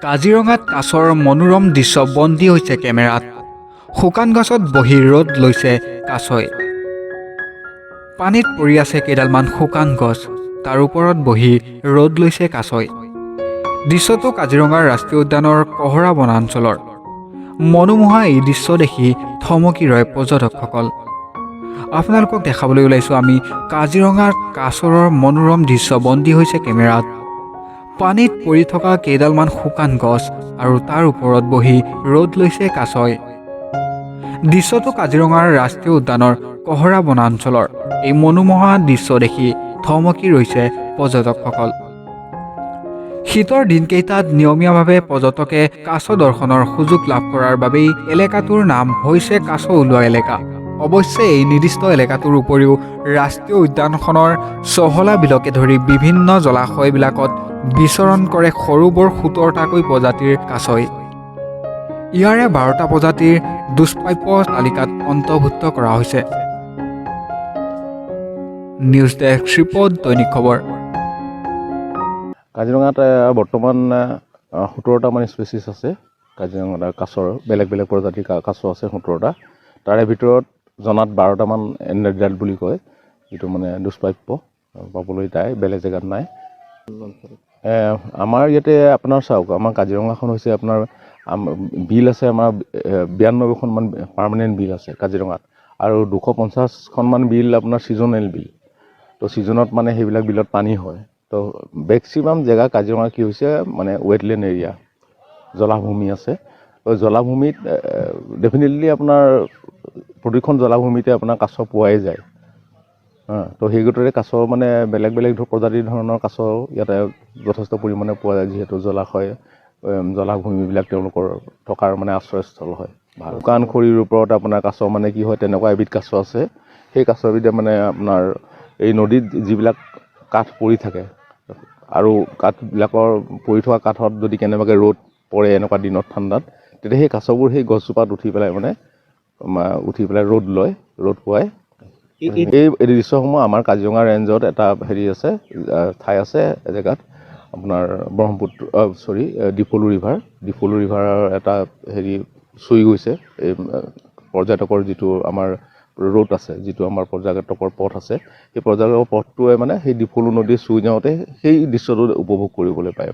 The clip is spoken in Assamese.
কাজিৰঙাত কাছৰ মনোৰম দৃশ্য বন্দী হৈছে কেমেৰাত। শুকান গছত বহি ৰ'দ লৈছে কাছই। পানীত পৰি আছে কেইডালমান শুকান গছ, তাৰ ওপৰত বহি ৰ'দ লৈছে কাছই। দৃশ্যটো কাজিৰঙাৰ ৰাষ্ট্ৰীয় উদ্যানৰ কহৰা বনাঞ্চলৰ। মনোমোহা এই দৃশ্য দেখি থমকি ৰয় পৰ্যটকসকল। আপোনালোকক দেখাবলৈ ওলাইছোঁ আমি কাজিৰঙাৰ কাছৰৰ মনোৰম দৃশ্য বন্দী হৈছে কেমেৰাত। পানীত পৰি থকা কেইডালমান শুকান গছ আৰু তাৰ ওপৰত বহি ৰ'দ লৈছে কাছই। দৃশ্যটো কাজিৰঙাৰ ৰাষ্ট্ৰীয় উদ্যানৰ কহৰা বনাঞ্চলৰ। এই মনোমোহা দৃশ্য দেখি থমকি ৰৈছে পৰ্যটকসকল। শীতৰ দিনকেইটাত নিয়মীয়াভাৱে পৰ্যটকে কাছ দৰ্শনৰ সুযোগ লাভ কৰাৰ বাবেই এলেকাটোৰ নাম হৈছে কাছ ওলোৱা এলেকা। অৱশ্যে এই নিৰ্দিষ্ট এলেকাটোৰ উপৰিও ৰাষ্ট্ৰীয় উদ্যানখনৰ চহলা বিলকে ধৰি বিভিন্ন জলাশয়বিলাকত বিচৰণ কৰে সৰু বৰ 17টাকৈ প্ৰজাতিৰ কাছই। ইয়াৰে 12টা প্ৰজাতিৰ দুষ্প্ৰাপ্য তালিকাত অন্তৰ্ভুক্ত কৰা হৈছে। নিউজ ডেস্ক ৰিপৰ্ট, দৈনিক খবৰ। কাজিৰঙাত বৰ্তমান 17টা মান স্পেচিছ আছে। কাজিৰঙাত কাছৰ বেলেগ বেলেগ প্ৰজাতিৰ কাছ আছে 17টা। তাৰে ভিতৰত জনাত 12টামান এণ্ডেঞ্জাৰ্ড বুলি কয়, যিটো মানে দুষ্প্ৰাপ্য, পাবলৈ তাই বেলেগ জেগাত নাই। আমাৰ ইয়াতে আপোনাৰ চাওক, আমাৰ কাজিৰঙাখন হৈছে আপোনাৰ বিল আছে, আমাৰ 92খনমান পাৰ্মানেণ্ট বিল আছে কাজিৰঙাত, আৰু 250খনমান বিল আপোনাৰ ছিজনেল বিল। তো ছিজনত মানে সেইবিলাক বিলত পানী হয়। তো মেক্সিমাম জেগা কাজিৰঙা কি হৈছে মানে ৱেটলেণ্ড এৰিয়া, জলাভূমি আছে। তো জলাভূমিত ডেফিনেটলি আপোনাৰ প্ৰতিখন জলাভূমিতে আপোনাৰ কাছ পোৱাই যায়। তো সেই গতিকে কাছ মানে বেলেগ বেলেগ প্ৰজাতিৰ ধৰণৰ কাছ ইয়াতে যথেষ্ট পৰিমাণে পোৱা যায়, যিহেতু জলাভূমিবিলাক তেওঁলোকৰ থকাৰ মানে আশ্ৰয়স্থল হয়। শুকান খৰিৰ ওপৰত আপোনাৰ কাছ মানে কি হয়, তেনেকুৱা এবিধ কাছ আছে। সেই কাছবিধে মানে আপোনাৰ এই নদীত যিবিলাক কাঠ পৰি থাকে, আৰু কাঠবিলাকৰ পৰি থকা কাঠত যদি কেনেবাকৈ ৰ'দ পৰে এনেকুৱা দিনত ঠাণ্ডাত, তেতিয়া সেই কাছবোৰ সেই গছজোপাত উঠি পেলাই ৰ'দ লয়, ৰ'দ পোৱাই। এই দৃশ্যসমূহ আমাৰ কাজিৰঙা ৰেঞ্জত এটা আছে, ঠাই আছে এজেগাত আপোনাৰ ডিফলু ৰিভাৰৰ এটা চুই গৈছে এই পৰ্যটকৰ যিটো আমাৰ ৰোড আছে, যিটো আমাৰ পৰ্যটকৰ পথ আছে, সেই পৰ্যটকৰ পথটোৱে মানে সেই ডিফলু নদী চুই যাওঁতে সেই দৃশ্যটো উপভোগ কৰিবলৈ পায়।